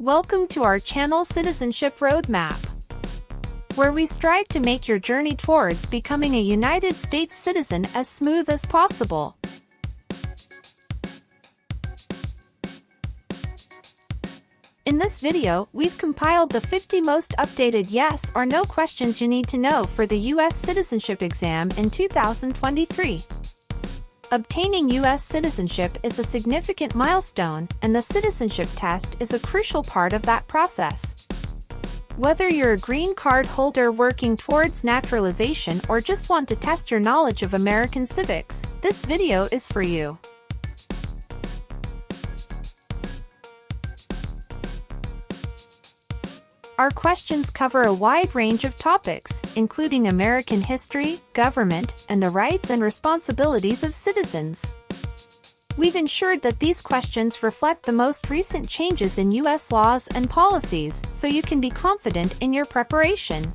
Welcome to our channel Citizenship Roadmap, where we strive to make your journey towards becoming a United States citizen as smooth as possible. In this video, we've compiled the 50 most updated yes or no questions you need to know for the U.S. citizenship exam in 2023. Obtaining U.S. citizenship is a significant milestone, and the citizenship test is a crucial part of that process. Whether you're a green card holder working towards naturalization or just want to test your knowledge of American civics, this video is for you. Our questions cover a wide range of topics, including American history, government, and the rights and responsibilities of citizens. We've ensured that these questions reflect the most recent changes in U.S. laws and policies, so you can be confident in your preparation.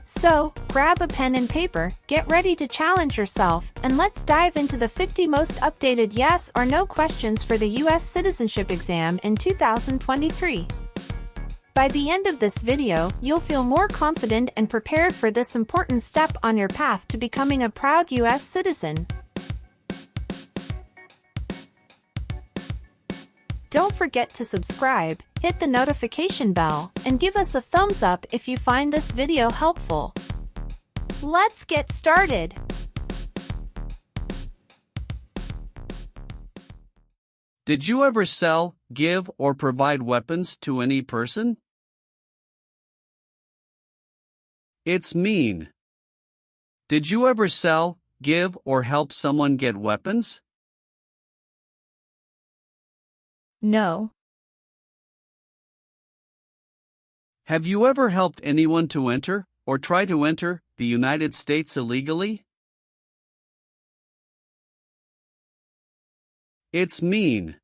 So, grab a pen and paper, get ready to challenge yourself, and let's dive into the 50 most updated yes or no questions for the U.S. citizenship exam in 2023. By the end of this video, you'll feel more confident and prepared for this important step on your path to becoming a proud U.S. citizen. Don't forget to subscribe, hit the notification bell, and give us a thumbs up if you find this video helpful. Let's get started! Did you ever sell, give, or provide weapons to any person? It's mean. Did you ever sell, give, or help someone get weapons? No. Have you ever helped anyone to enter, or try to enter, the United States illegally? It's mean.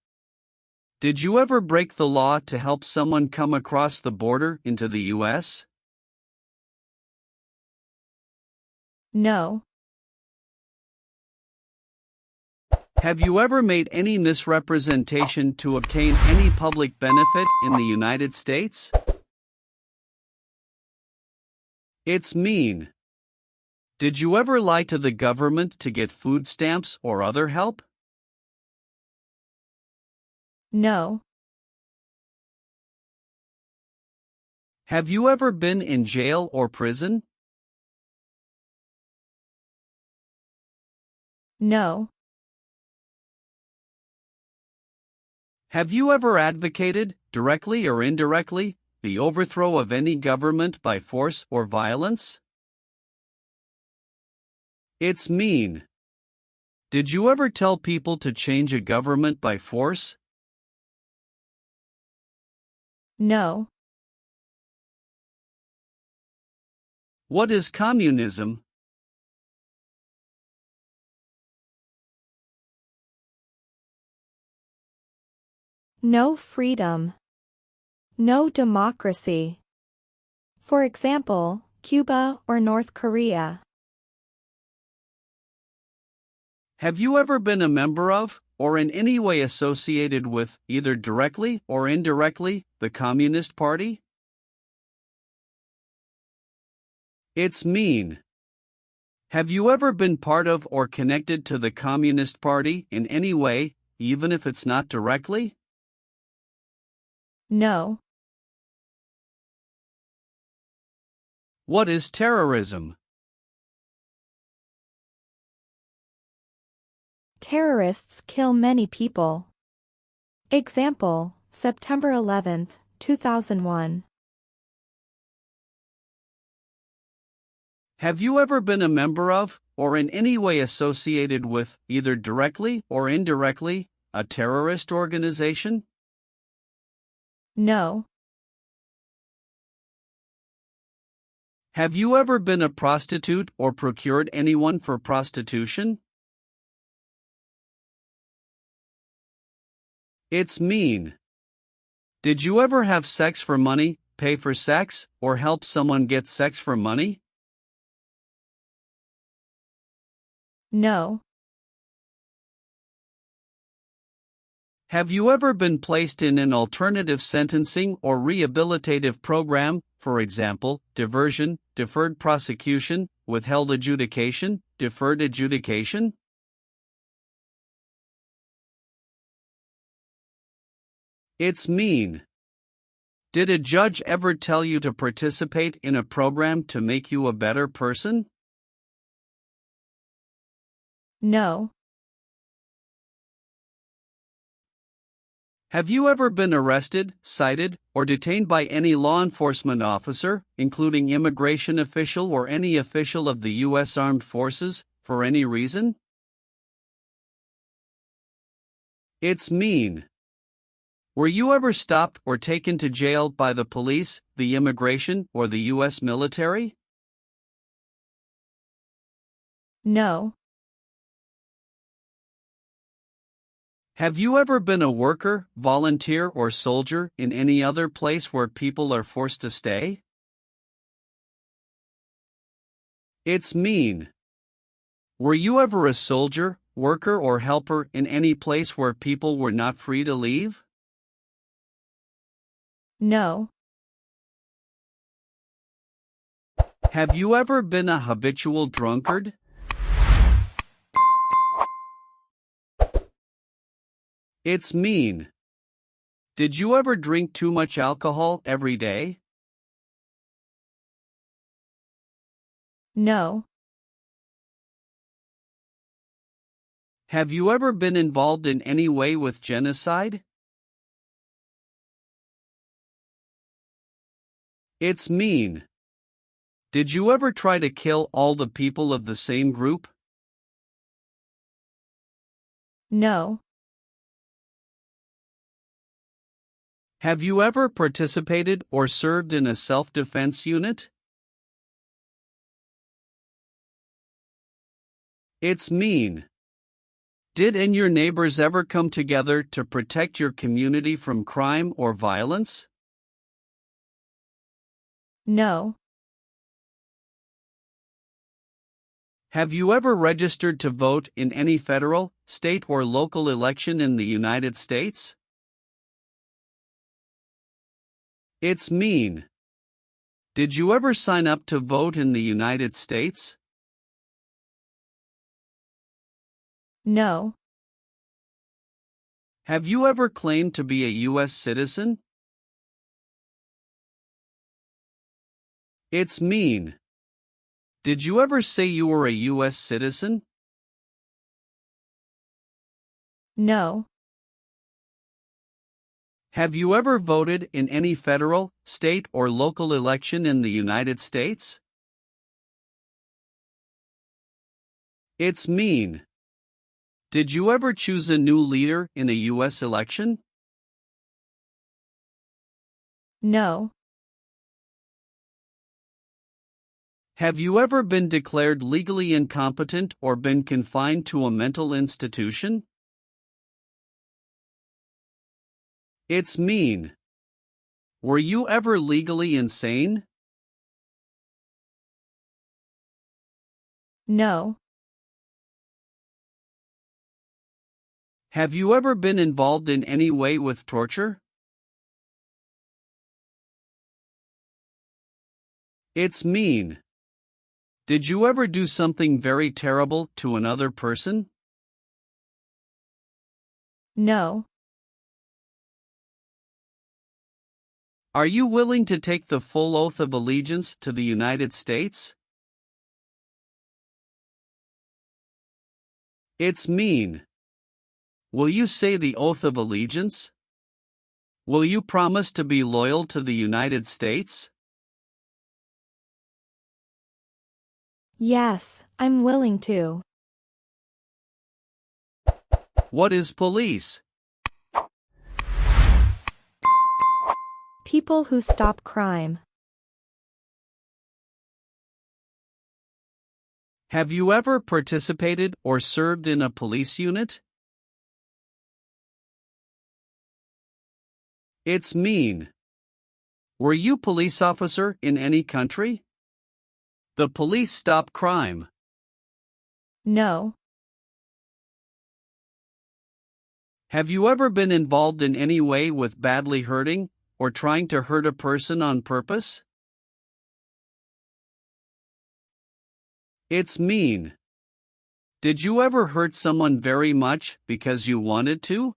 Did you ever break the law to help someone come across the border into the U.S.? No. Have you ever made any misrepresentation to obtain any public benefit in the United States? It's mean. Did you ever lie to the government to get food stamps or other help? No. Have you ever been in jail or prison? No. Have you ever advocated, directly or indirectly, the overthrow of any government by force or violence? It's mean. Did you ever tell people to change a government by force? No. What is communism? No freedom. No democracy. For example, Cuba or North Korea. Have you ever been a member of, or in any way associated with, either directly or indirectly, the Communist Party? It's mean. Have you ever been part of or connected to the Communist Party in any way, even if it's not directly? No. What is terrorism? Terrorists kill many people. Example, September 11, 2001. Have you ever been a member of, or in any way associated with, either directly or indirectly, a terrorist organization? No. Have you ever been a prostitute or procured anyone for prostitution? It's mean. Did you ever have sex for money, pay for sex, or help someone get sex for money? No. Have you ever been placed in an alternative sentencing or rehabilitative program, for example, diversion, deferred prosecution, withheld adjudication, deferred adjudication? It's mean. Did a judge ever tell you to participate in a program to make you a better person? No. Have you ever been arrested, cited, or detained by any law enforcement officer, including immigration official or any official of the U.S. Armed Forces, for any reason? It's mean. Were you ever stopped or taken to jail by the police, the immigration, or the U.S. military? No. Have you ever been a worker, volunteer, or soldier in any other place where people are forced to stay? It's mean. Were you ever a soldier, worker, or helper in any place where people were not free to leave? No. Have you ever been a habitual drunkard? It's mean. Did you ever drink too much alcohol every day? No. Have you ever been involved in any way with genocide? It's mean. Did you ever try to kill all the people of the same group? No. Have you ever participated or served in a self-defense unit? It's mean. Did and your neighbors ever come together to protect your community from crime or violence? No. Have you ever registered to vote in any federal, state, or local election in the United States? It's mean. Did you ever sign up to vote in the United States? No. Have you ever claimed to be a U.S. citizen? It's mean. Did you ever say you were a U.S. citizen? No. Have you ever voted in any federal, state, or local election in the United States? It's mean. Did you ever choose a new leader in a U.S. election? No. Have you ever been declared legally incompetent or been confined to a mental institution? It's mean. Were you ever legally insane? No. Have you ever been involved in any way with torture? It's mean. Did you ever do something very terrible to another person? No. Are you willing to take the full oath of allegiance to the United States? It's mean. Will you say the oath of allegiance? Will you promise to be loyal to the United States? Yes, I'm willing to. What is police? People who stop crime. Have you ever participated or served in a police unit? It's mean. Were you police officer in any country? The police stop crime. No. Have you ever been involved in any way with badly hurting or trying to hurt a person on purpose? It's mean. Did you ever hurt someone very much because you wanted to?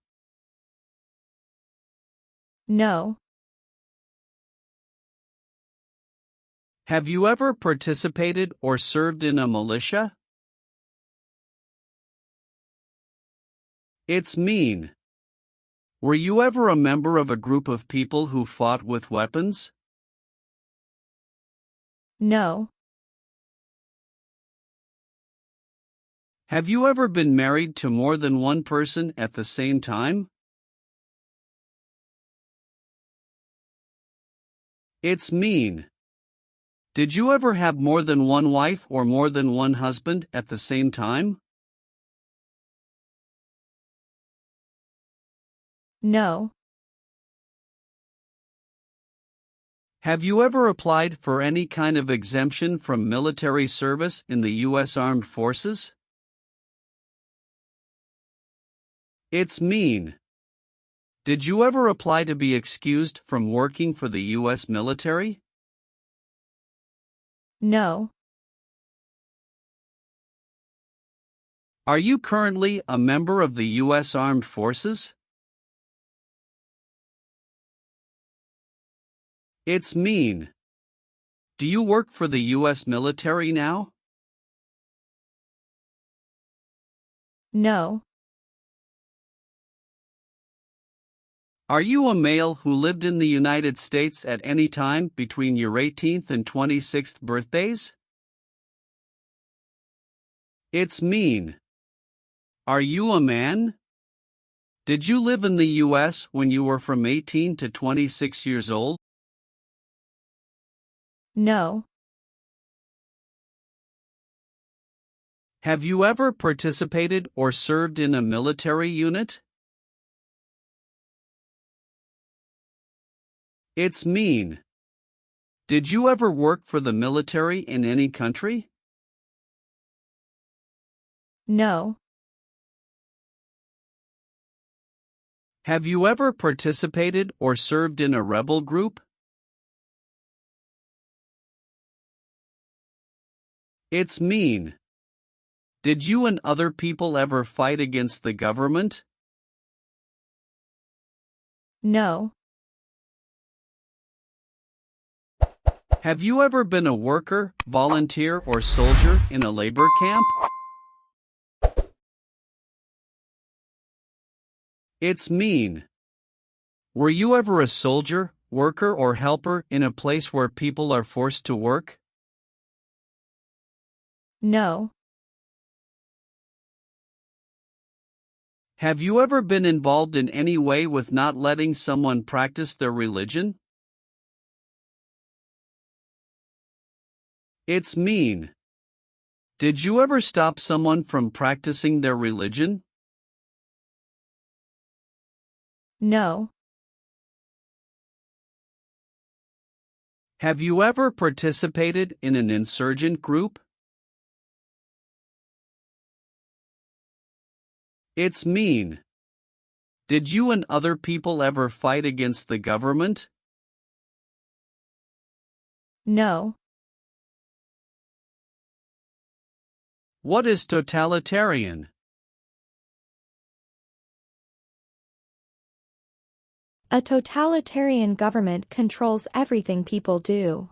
No. Have you ever participated or served in a militia? It's mean. Were you ever a member of a group of people who fought with weapons? No. Have you ever been married to more than one person at the same time? It's mean. Did you ever have more than one wife or more than one husband at the same time? No. Have you ever applied for any kind of exemption from military service in the U.S. Armed Forces? It's mean. Did you ever apply to be excused from working for the U.S. military? No. Are you currently a member of the U.S. Armed Forces? It's mean. Do you work for the U.S. military now? No. Are you a male who lived in the United States at any time between your 18th and 26th birthdays? It's mean. Are you a man? Did you live in the U.S. when you were from 18 to 26 years old? No. Have you ever participated or served in a military unit? It's mean. Did you ever work for the military in any country? No. Have you ever participated or served in a rebel group? It's mean. Did you and other people ever fight against the government? No. Have you ever been a worker, volunteer, or soldier in a labor camp? It's mean. Were you ever a soldier, worker, or helper in a place where people are forced to work? No. Have you ever been involved in any way with not letting someone practice their religion? It's mean. Did you ever stop someone from practicing their religion? No. Have you ever participated in an insurgent group? It's mean. Did you and other people ever fight against the government? No. What is totalitarian? A totalitarian government controls everything people do.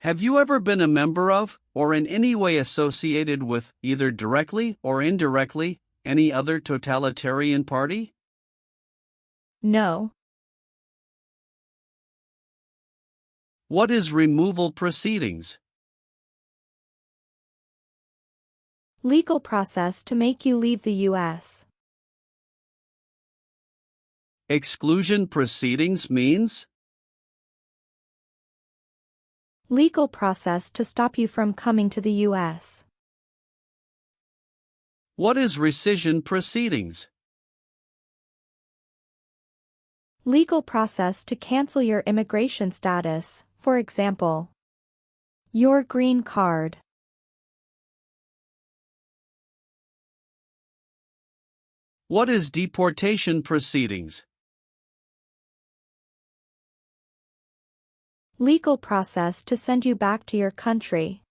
Have you ever been a member of, or in any way associated with, either directly or indirectly, any other totalitarian party? No. What is removal proceedings? Legal process to make you leave the U.S. Exclusion proceedings means? Legal process to stop you from coming to the U.S. What is rescission proceedings? Legal process to cancel your immigration status, for example, your green card. What is deportation proceedings? Legal process to send you back to your country.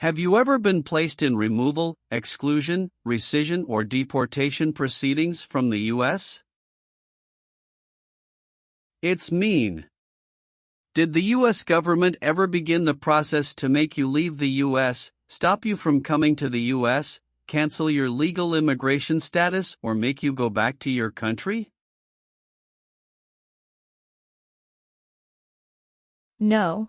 Have you ever been placed in removal, exclusion, rescission, or deportation proceedings from the U.S.? It's mean. Did the U.S. government ever begin the process to make you leave the U.S., stop you from coming to the U.S., cancel your legal immigration status, or make you go back to your country? No.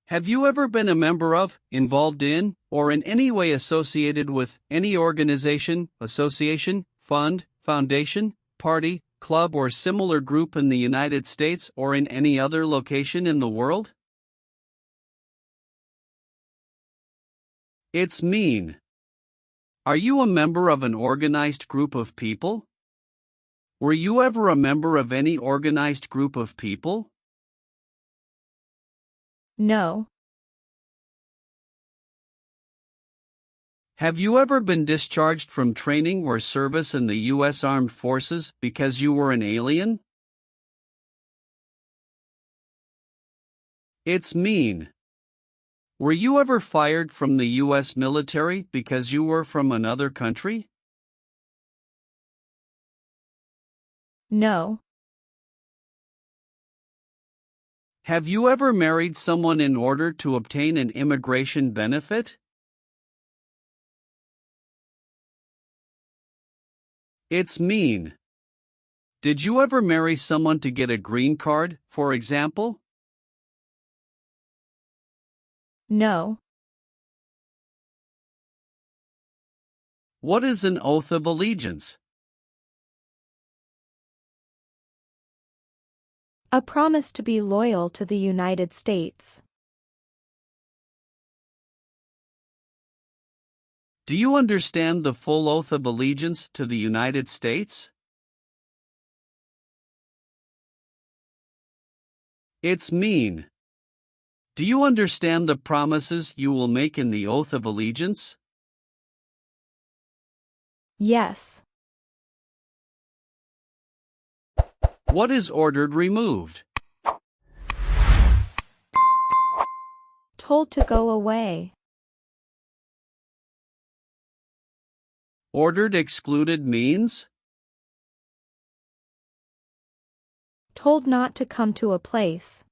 Have you ever been a member of, involved in, or in any way associated with any organization, association, fund, foundation, party, club, or similar group in the United States or in any other location in the world? It's mean. Are you a member of an organized group of people? Were you ever a member of any organized group of people? No. Have you ever been discharged from training or service in the U.S. Armed Forces because you were an alien? It's mean. Were you ever fired from the U.S. military because you were from another country? No. Have you ever married someone in order to obtain an immigration benefit? It's mean. Did you ever marry someone to get a green card, for example? No. What is an oath of allegiance? A promise to be loyal to the United States. Do you understand the full oath of allegiance to the United States? It's mean. Do you understand the promises you will make in the oath of allegiance? Yes. What is ordered removed? Told to go away. Ordered excluded means? Told not to come to a place.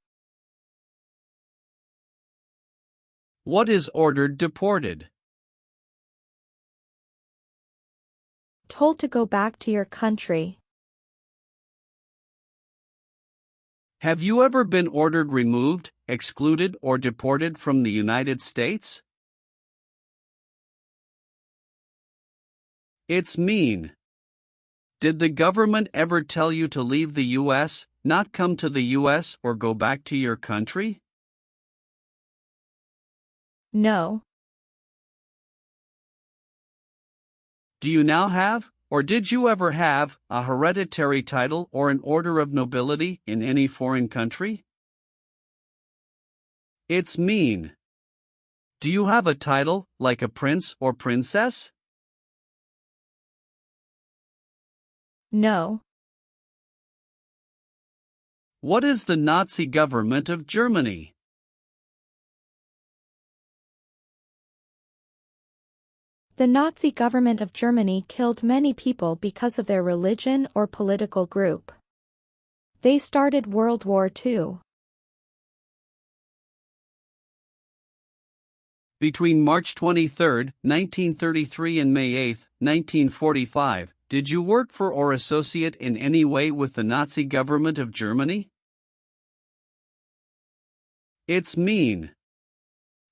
What is ordered deported? Told to go back to your country. Have you ever been ordered removed, excluded, or deported from the United States? It's mean. Did the government ever tell you to leave the U.S., not come to the U.S., or go back to your country? No. Do you now have, or did you ever have, a hereditary title or an order of nobility in any foreign country? It's mean. Do you have a title, like a prince or princess? No. What is the Nazi government of Germany? The Nazi government of Germany killed many people because of their religion or political group. They started World War II. Between March 23, 1933 and May 8, 1945, did you work for or associate in any way with the Nazi government of Germany? It's mean.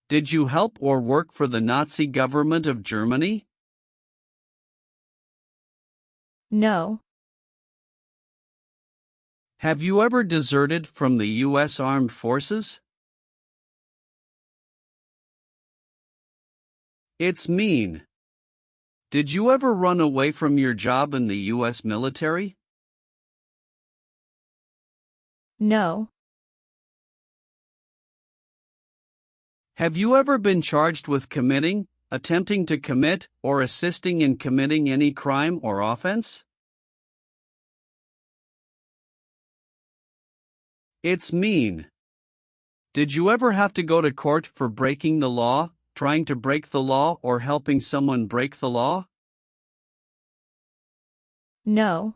Did you help or work for the Nazi government of Germany? No. Have you ever deserted from the U.S. Armed Forces? It's mean. Did you ever run away from your job in the U.S. military? No. Have you ever been charged with committing, attempting to commit, or assisting in committing any crime or offense? It's mean. Did you ever have to go to court for breaking the law, trying to break the law, or helping someone break the law? No.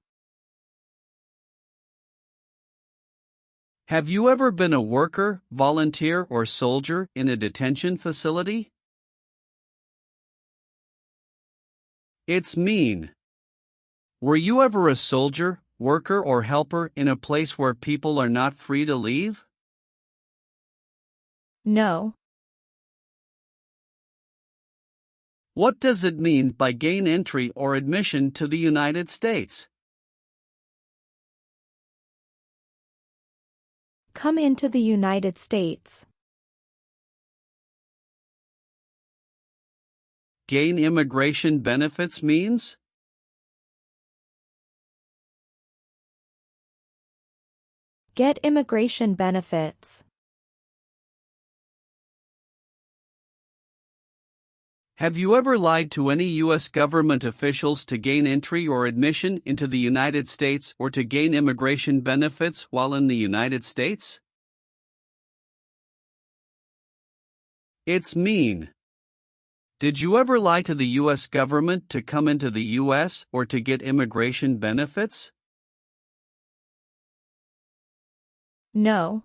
Have you ever been a worker, volunteer, or soldier in a detention facility? It's mean. Were you ever a soldier, worker, or helper in a place where people are not free to leave? No. What does it mean by gain entry or admission to the United States? Come into the United States. Gain immigration benefits means? Get immigration benefits. Have you ever lied to any U.S. government officials to gain entry or admission into the United States or to gain immigration benefits while in the United States? It's mean. Did you ever lie to the U.S. government to come into the U.S. or to get immigration benefits? No.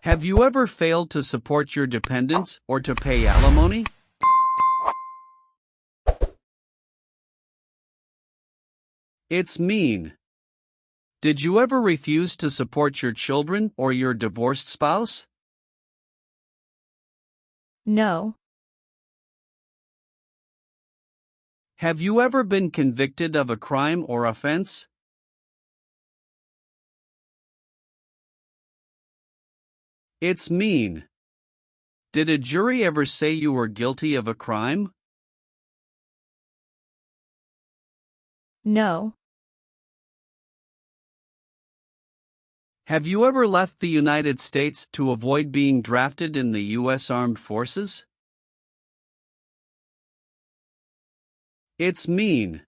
Have you ever failed to support your dependents or to pay alimony? It's mean. Did you ever refuse to support your children or your divorced spouse? No. Have you ever been convicted of a crime or offense? It's mean. Did a jury ever say you were guilty of a crime? No. Have you ever left the United States to avoid being drafted in the U.S. Armed Forces? It's mean.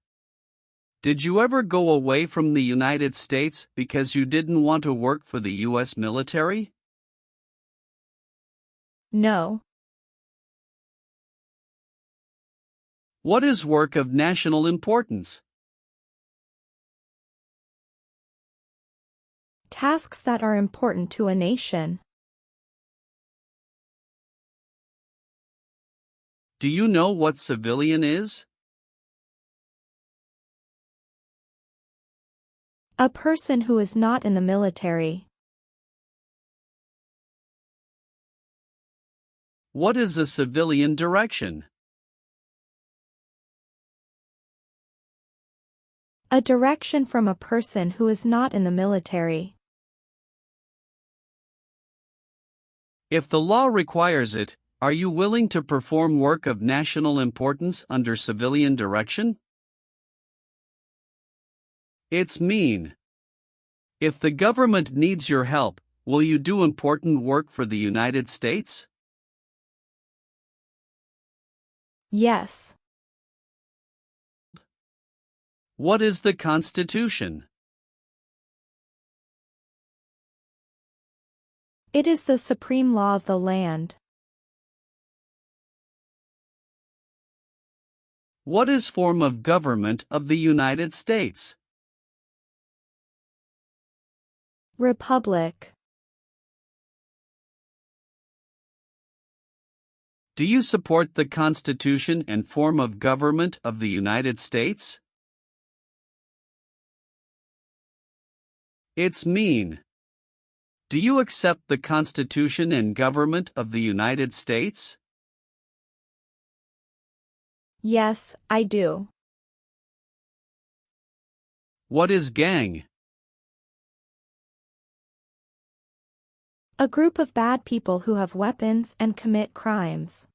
Did you ever go away from the United States because you didn't want to work for the U.S. military? No. What is work of national importance? Tasks that are important to a nation. Do you know what civilian is? A person who is not in the military. What is a civilian direction? A direction from a person who is not in the military. If the law requires it, are you willing to perform work of national importance under civilian direction? It's mean. If the government needs your help, will you do important work for the United States? Yes. What is the Constitution? It is the supreme law of the land. What is form of government of the United States? Republic. Do you support the Constitution and form of government of the United States? It's mean. Do you accept the Constitution and government of the United States? Yes, I do. What is gang? A group of bad people who have weapons and commit crimes.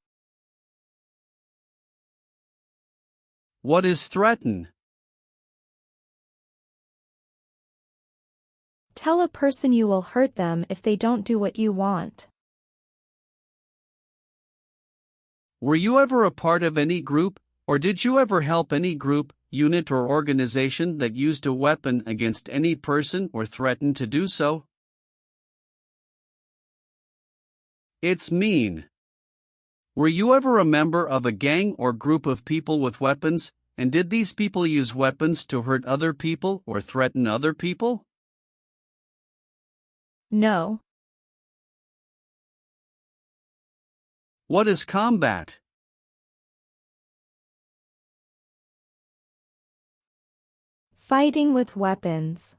What is threaten? Tell a person you will hurt them if they don't do what you want. Were you ever a part of any group, or did you ever help any group, unit or organization that used a weapon against any person or threatened to do so? It's mean. Were you ever a member of a gang or group of people with weapons, and did these people use weapons to hurt other people or threaten other people? No. What is combat? Fighting with weapons.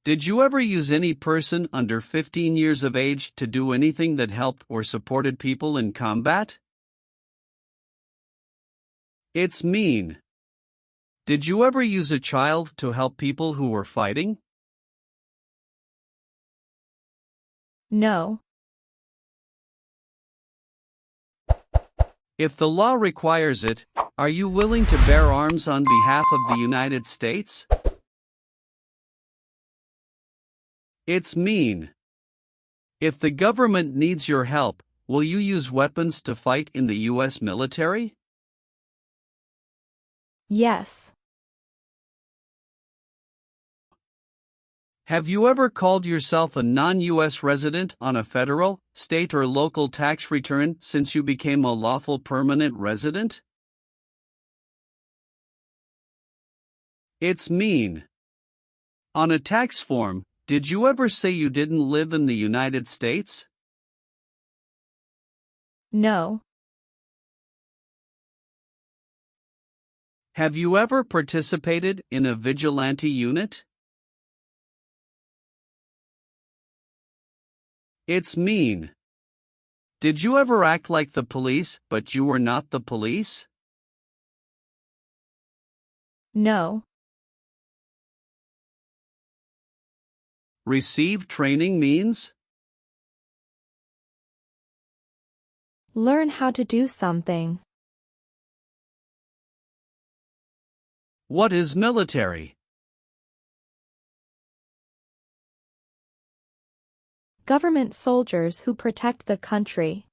Did you ever use any person under 15 years of age to do anything that helped or supported people in combat? It's mean. Did you ever use a child to help people who were fighting? No. If the law requires it, are you willing to bear arms on behalf of the United States? It's mean. If the government needs your help, will you use weapons to fight in the U.S. military? Yes. Have you ever called yourself a non-U.S. resident on a federal, state or local tax return since you became a lawful permanent resident? It's mean. On a tax form, did you ever say you didn't live in the United States? No. Have you ever participated in a vigilante unit? It's mean. Did you ever act like the police, but you were not the police? No. Receive training means? Learn how to do something. What is military? Government soldiers who protect the country.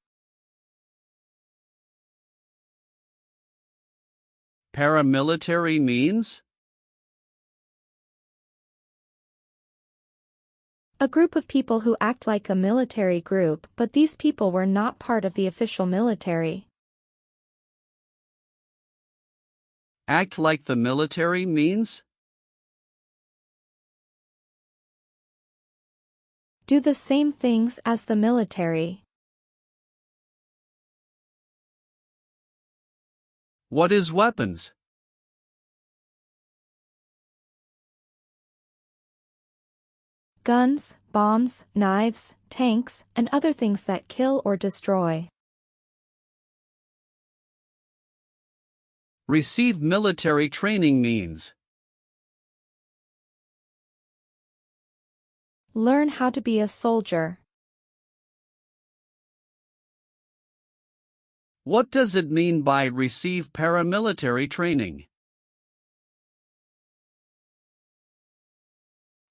Paramilitary means? A group of people who act like a military group, but these people were not part of the official military. Act like the military means? Do the same things as the military. What is weapons? Guns, bombs, knives, tanks, and other things that kill or destroy. Receive military training means? Learn how to be a soldier. What does it mean by receive paramilitary training?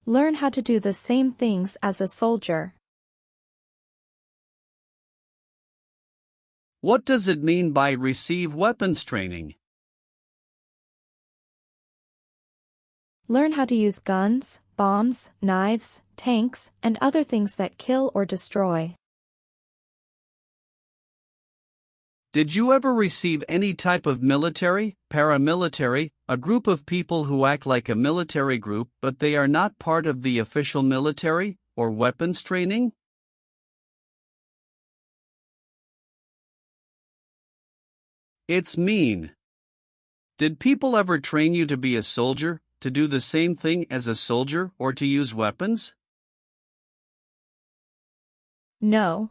Learn how to do the same things as a soldier. What does it mean by receive weapons training? Learn how to use guns, bombs, knives, tanks, and other things that kill or destroy. Did you ever receive any type of military, paramilitary, a group of people who act like a military group but they are not part of the official military, or weapons training? It's mean. Did people ever train you to be a soldier, to do the same thing as a soldier or to use weapons? No.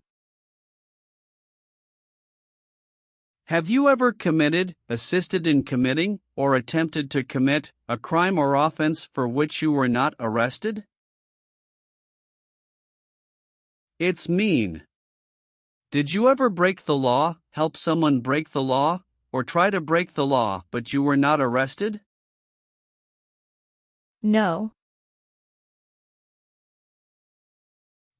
Have you ever committed, assisted in committing, or attempted to commit a crime or offense for which you were not arrested? It's mean. Did you ever break the law, help someone break the law, or try to break the law but you were not arrested? No.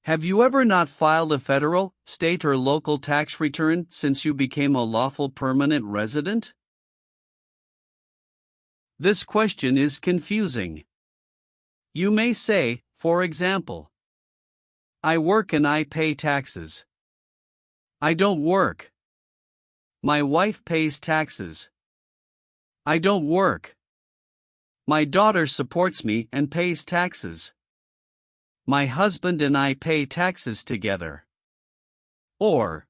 Have you ever not filed a federal, state, or local tax return since you became a lawful permanent resident? This question is confusing. You may say, for example, I work and I pay taxes. I don't work. My wife pays taxes. I don't work. My daughter supports me and pays taxes. My husband and I pay taxes together. Or,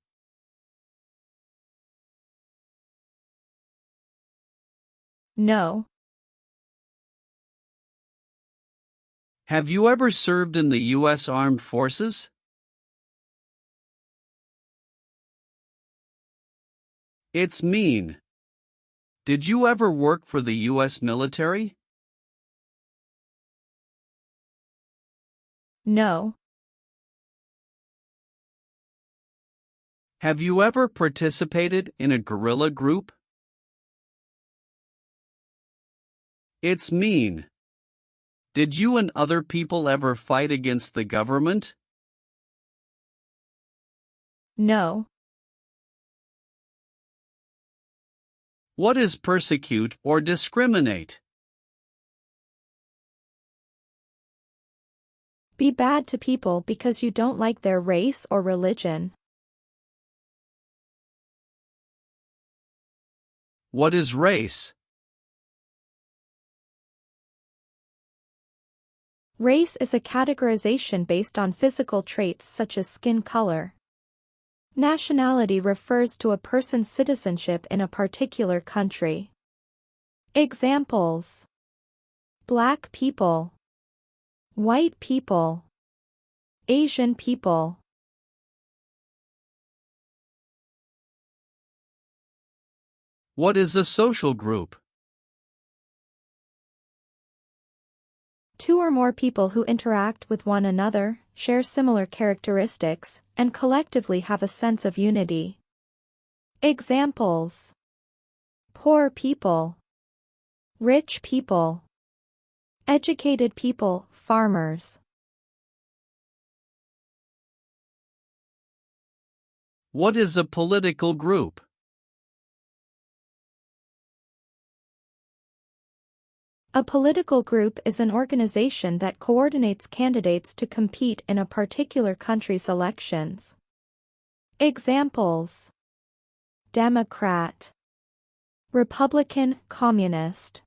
No. have you ever served in the U.S. Armed Forces? It's mean. Did you ever work for the U.S. military? No. Have you ever participated in a guerrilla group? It's mean. Did you and other people ever fight against the government? No. What is persecute or discriminate? Be bad to people because you don't like their race or religion. What is race? Race is a categorization based on physical traits such as skin color. Nationality refers to a person's citizenship in a particular country. Examples: Black people, white people, Asian people. What is a social group? Two or more people who interact with one another, share similar characteristics, and collectively have a sense of unity. Examples: poor people, rich people, educated people, farmers. What is a political group? A political group is an organization that coordinates candidates to compete in a particular country's elections. Examples: Democrat, Republican, Communist.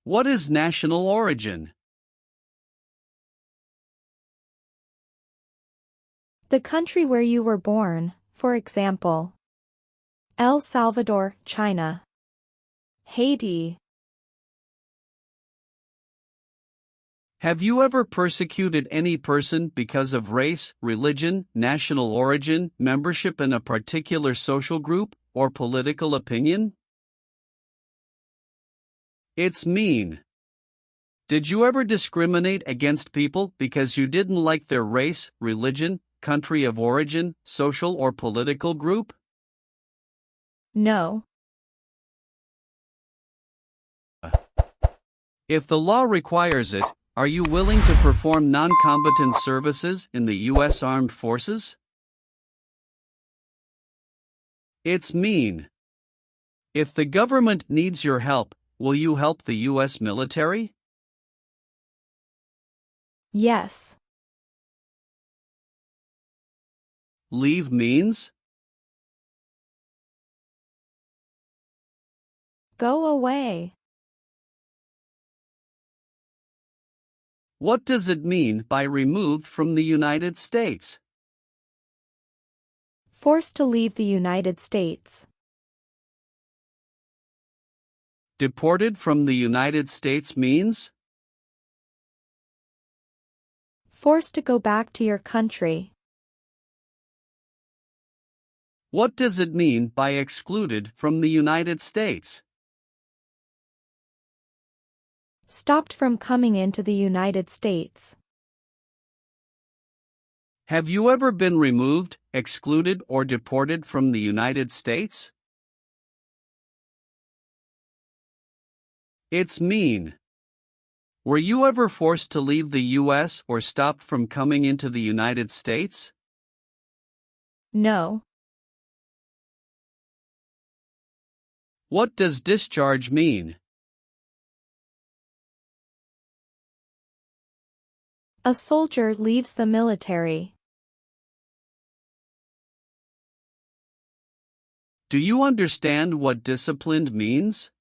What is national origin? The country where you were born, for example, El Salvador, China, Haiti. Have you ever persecuted any person because of race, religion, national origin, membership in a particular social group, or political opinion? It's mean. Did you ever discriminate against people because you didn't like their race, religion, country of origin, social or political group? No. If the law requires it, are you willing to perform non-combatant services in the U.S. Armed Forces? It's mean. If the government needs your help, will you help the U.S. military? Yes. Leave means? Go away. What does it mean by removed from the United States? Forced to leave the United States. Deported from the United States means? Forced to go back to your country. What does it mean by excluded from the United States? Stopped from coming into the United States. Have you ever been removed, excluded, or deported from the United States? It's mean. Were you ever forced to leave the US or stopped from coming into the United States? No. What does discharge mean? A soldier leaves the military. Do you understand what disciplined means?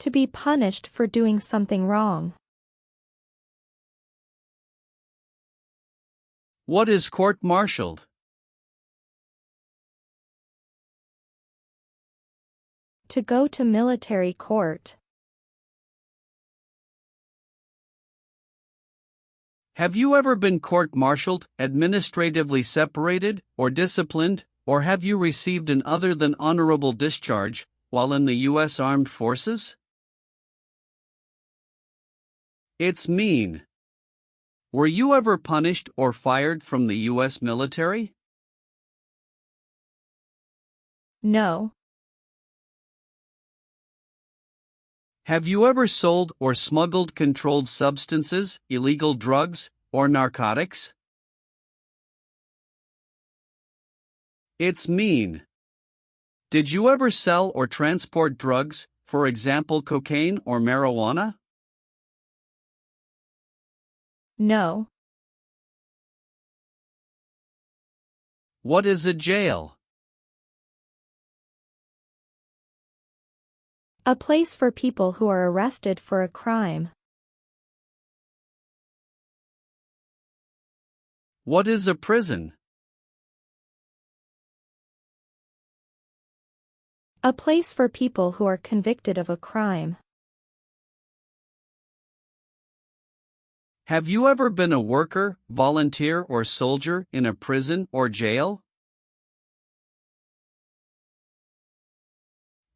To be punished for doing something wrong. What is court-martialed? To go to military court. Have you ever been court-martialed, administratively separated, or disciplined, or have you received an other than honorable discharge while in the U.S. Armed Forces? It's mean. Were you ever punished or fired from the U.S. military? No. Have you ever sold or smuggled controlled substances, illegal drugs, or narcotics? It's mean. Did you ever sell or transport drugs, for example cocaine or marijuana? No. What is a jail? A place for people who are arrested for a crime. What is a prison? A place for people who are convicted of a crime. Have you ever been a worker, volunteer, or soldier in a prison or jail?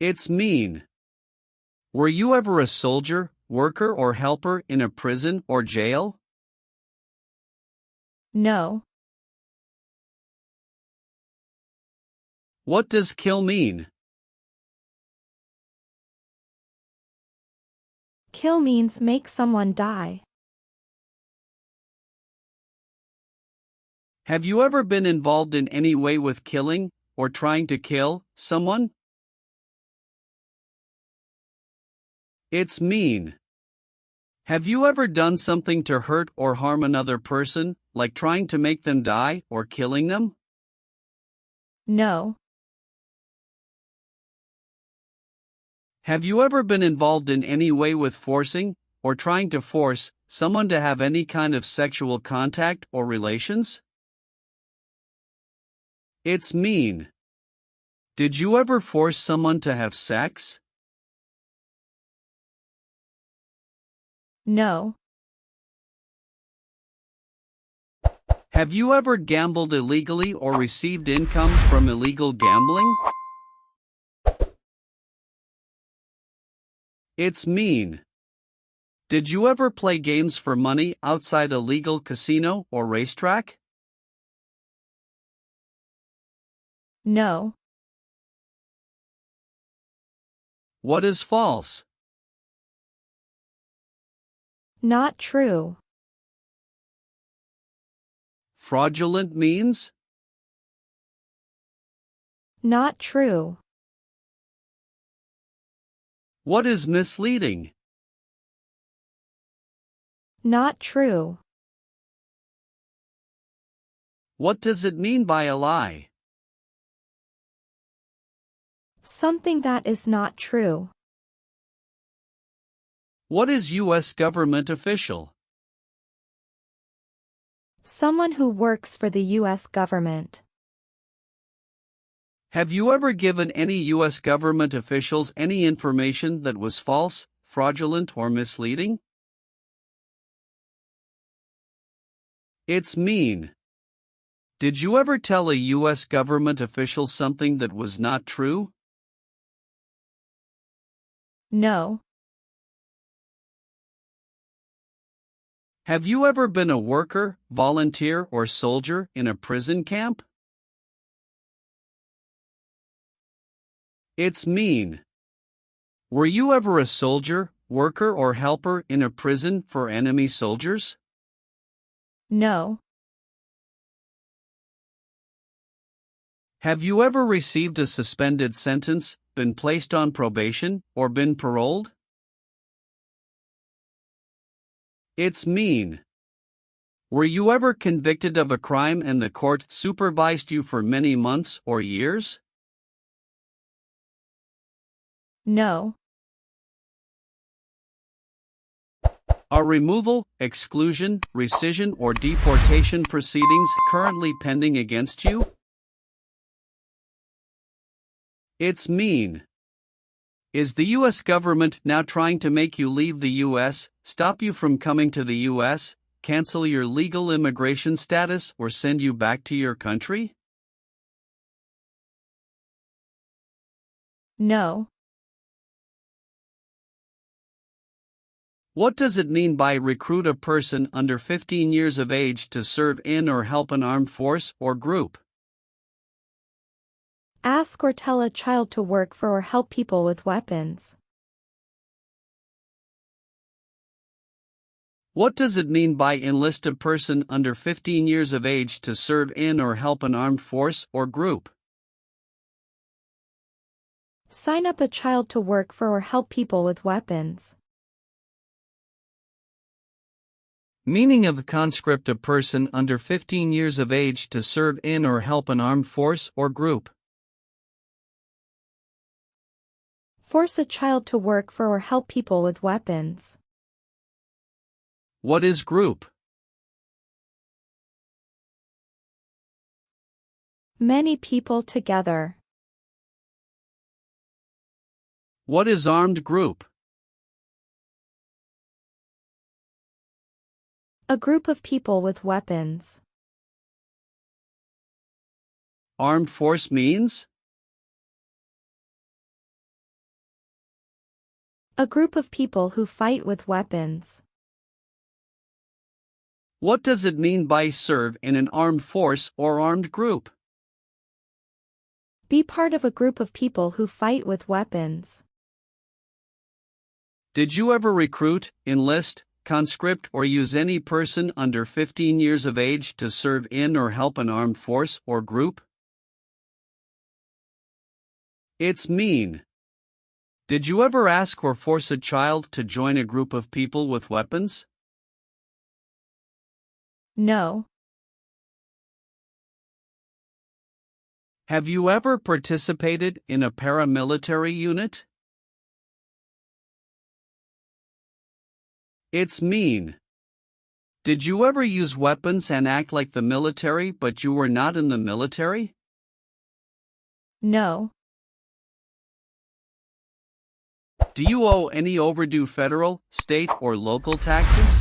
It's mean. Were you ever a soldier, worker, or helper in a prison or jail? No. What does kill mean? Kill means make someone die. Have you ever been involved in any way with killing, or trying to kill, someone? It's mean. Have you ever done something to hurt or harm another person, like trying to make them die or killing them? No. Have you ever been involved in any way with forcing, or trying to force, someone to have any kind of sexual contact or relations? It's mean. Did you ever force someone to have sex? No. Have you ever gambled illegally or received income from illegal gambling? It's mean. Did you ever play games for money outside a legal casino or racetrack? No. What is false? Not true. Fraudulent means? Not true. What is misleading? Not true. What does it mean by a lie? Something that is not true. What is U.S. government official? Someone who works for the U.S. government. Have you ever given any U.S. government officials any information that was false, fraudulent, or misleading? It's mean. Did you ever tell a U.S. government official something that was not true? No. Have you ever been a worker, volunteer, or soldier in a prison camp? It's mean. Were you ever a soldier, worker, or helper in a prison for enemy soldiers? No. Have you ever received a suspended sentence, been placed on probation, or been paroled? It's mean. Were you ever convicted of a crime and the court supervised you for many months or years? No. Are removal, exclusion, rescission, or deportation proceedings currently pending against you? It's mean. Is the U.S. government now trying to make you leave the U.S., stop you from coming to the U.S., cancel your legal immigration status, or send you back to your country? No. What does it mean by recruit a person under 15 years of age to serve in or help an armed force or group? Ask or tell a child to work for or help people with weapons. What does it mean by enlist a person under 15 years of age to serve in or help an armed force or group? Sign up a child to work for or help people with weapons. Meaning of the conscript: a person under 15 years of age to serve in or help an armed force or group. Force a child to work for or help people with weapons. What is group? Many people together. What is armed group? A group of people with weapons. Armed force means? A group of people who fight with weapons. What does it mean by serve in an armed force or armed group? Be part of a group of people who fight with weapons. Did you ever recruit, enlist, conscript, or use any person under 15 years of age to serve in or help an armed force or group? It's mean. Did you ever ask or force a child to join a group of people with weapons? No. Have you ever participated in a paramilitary unit? It's mean. Did you ever use weapons and act like the military but you were not in the military? No. Do you owe any overdue federal, state, or local taxes?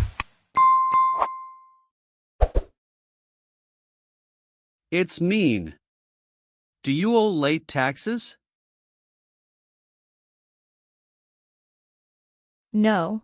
It's mean. Do you owe late taxes? No.